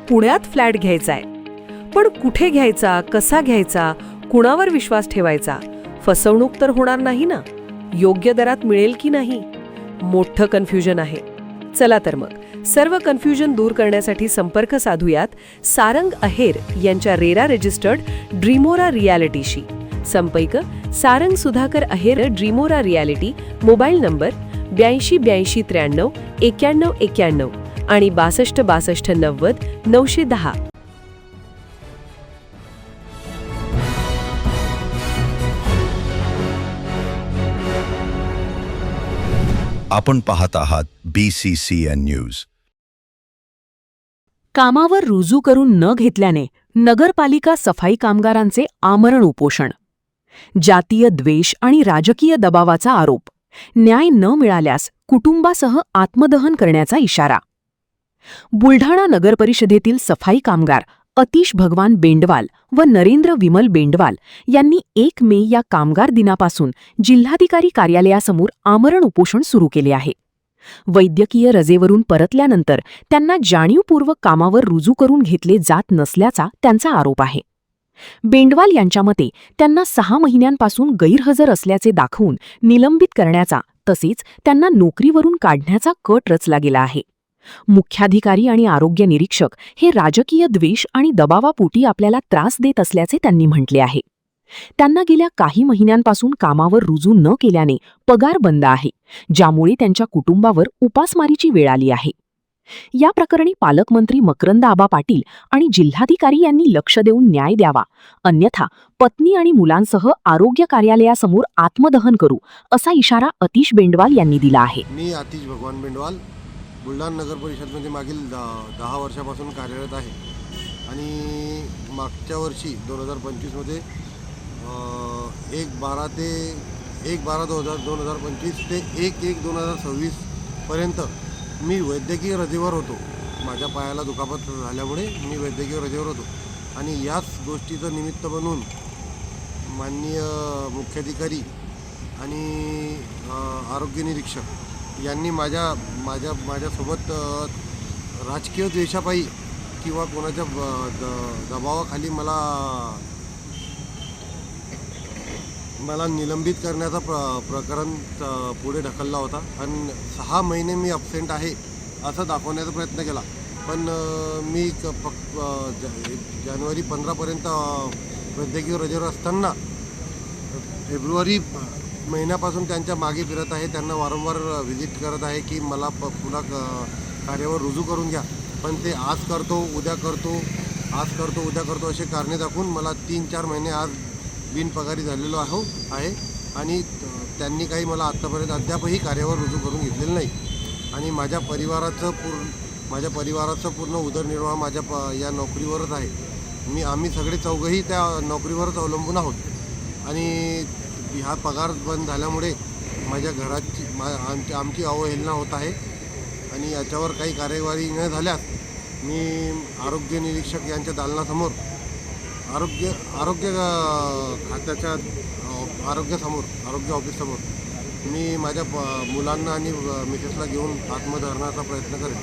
पुण्यात फ्लॅट घ्यायचा आहे. पण कुठे घ्यायचा, कसा घ्यायचा, कुणावर विश्वास ठेवायचा? फसवणूक तर होणार नाही ना? योग्य दरात मिळेल की नाही? मोठं कन्फ्युजन आहे. चला तर मग सर्व कन्फ्युजन दूर करण्यासाठी संपर्क साधूयात सारंग अहेर यांच्या रेरा रजिस्टर्ड ड्रीमोरा रियालिटीशी. संपर्क सारंग सुधाकर अहेर, ड्रीमोरा रियालिटी. मोबाईल नंबर 82 83 93 91 आणि 62 62 90 910. आपण पाहत आहात BCCN न्यूज. कामावर रुजू करून न घेतल्याने नगरपालिका सफाई कामगारांचे आमरण उपोषण. जातीय द्वेष आणि राजकीय दबावाचा आरोप. न्याय न मिळाल्यास कुटुंबासह आत्मदहन करण्याचा इशारा. बुलढाणा नगरपरिषदेतील सफाई कामगार अतिश भगवान बेंडवाल व नरेंद्र विमल बेंडवाल यांनी 1 मे या कामगार दिनापासून जिल्हाधिकारी कार्यालयासमोर आमरण उपोषण सुरू केले आहे. वैद्यकीय रजेवरून परतल्यानंतर त्यांना जाणीवपूर्वक कामावर रुजू करून घेतले जात नसल्याचा त्यांचा आरोप आहे. बेंडवाल यांच्या मते त्यांना 6 महिन्यांपासून गैरहजर असल्याचे दाखवून निलंबित करण्याचा तसेच त्यांना नोकरीवरून काढण्याचा कट रचला गेला आहे. मुख्याधिकारी आणि आरोग्य निरीक्षक हे राजकीय द्वेष आणि दबावापोटी आपल्याला त्रास देत असल्याचे त्यांनी म्हटले आहे. त्यांना गेल्या काही महिन्यांपासून कामावर रुजू न केल्याने पगार बंद आहे, ज्यामुळे त्यांच्या कुटुंबावर उपासमारीची वेळ आली आहे. या प्रकरणी पालकमंत्री मकरंद आबा पाटील आणि जिल्हाधिकारी यांनी लक्ष देऊन न्याय द्यावा, अन्यथा पत्नी आणि मुलांसह आरोग्य कार्यालयासमोर आत्मदहन करू, असा इशारा अतिश बेंडवाल यांनी दिला आहे. मी अतिश भगवान बेंडवाल बुलढाणा नगर परिषदमध्ये मागील 10 वर्षापासून कार्यरत आहे आणि मागच्या वर्षी 2025मध्ये 1/12/2025 ते 1/1/2026 पर्यंत मी वैद्यकीय रजेवर होतो. माझ्या पायाला दुखापत झाल्यामुळे मी वैद्यकीय रजेवर होतो आणि याच गोष्टीचं निमित्त बनून माननीय मुख्याधिकारी आणि आरोग्य निरीक्षक यांनी माझ्यासोबत राजकीय द्वेषापायी किंवा कोणाच्या दबावाखाली मला निलंबित करण्याचा प्रकरण पुढे ढकलला होता आणि 6 महिने मी ॲब्सेंट आहे असं दाखवण्याचा प्रयत्न केला. पण मी जानेवारी 15पर्यंत वैद्यकीय रजेवर असताना फेब्रुवारी महिन्यापासून त्यांच्या मागे फिरत आहे. त्यांना वारंवार व्हिजिट करत आहे की मला पुन्हा कार्यावर रुजू करून घ्या. पण ते आज करतो, उद्या करतो, आज करतो, उद्या करतो असे कारणे दाखवून मला 3-4 महिने आज बिनपगारी झालेलो आहे आणि त्यांनी काही मला आत्तापर्यंत अद्यापही कार्यावर रुजू करून घेतलेलं नाही. आणि माझ्या परिवाराचं पूर्ण उदरनिर्वाह माझ्या या नोकरीवरच आहे. आम्ही सगळे चौघंही त्या नोकरीवरच अवलंबून आहोत आणि हा पगार बंद झाल्यामुळे माझ्या घराची आमची अवहेलना होत आहे आणि याच्यावर काही कार्यवाही न झाल्यास मी आरोग्य निरीक्षक यांच्या दालनासमोर आरोग्य खात्याच्या आरोग्य ऑफिससमोर मी माझ्या मुलांना आणि मिसेसला घेऊन आत्मदहनाचा प्रयत्न करेन.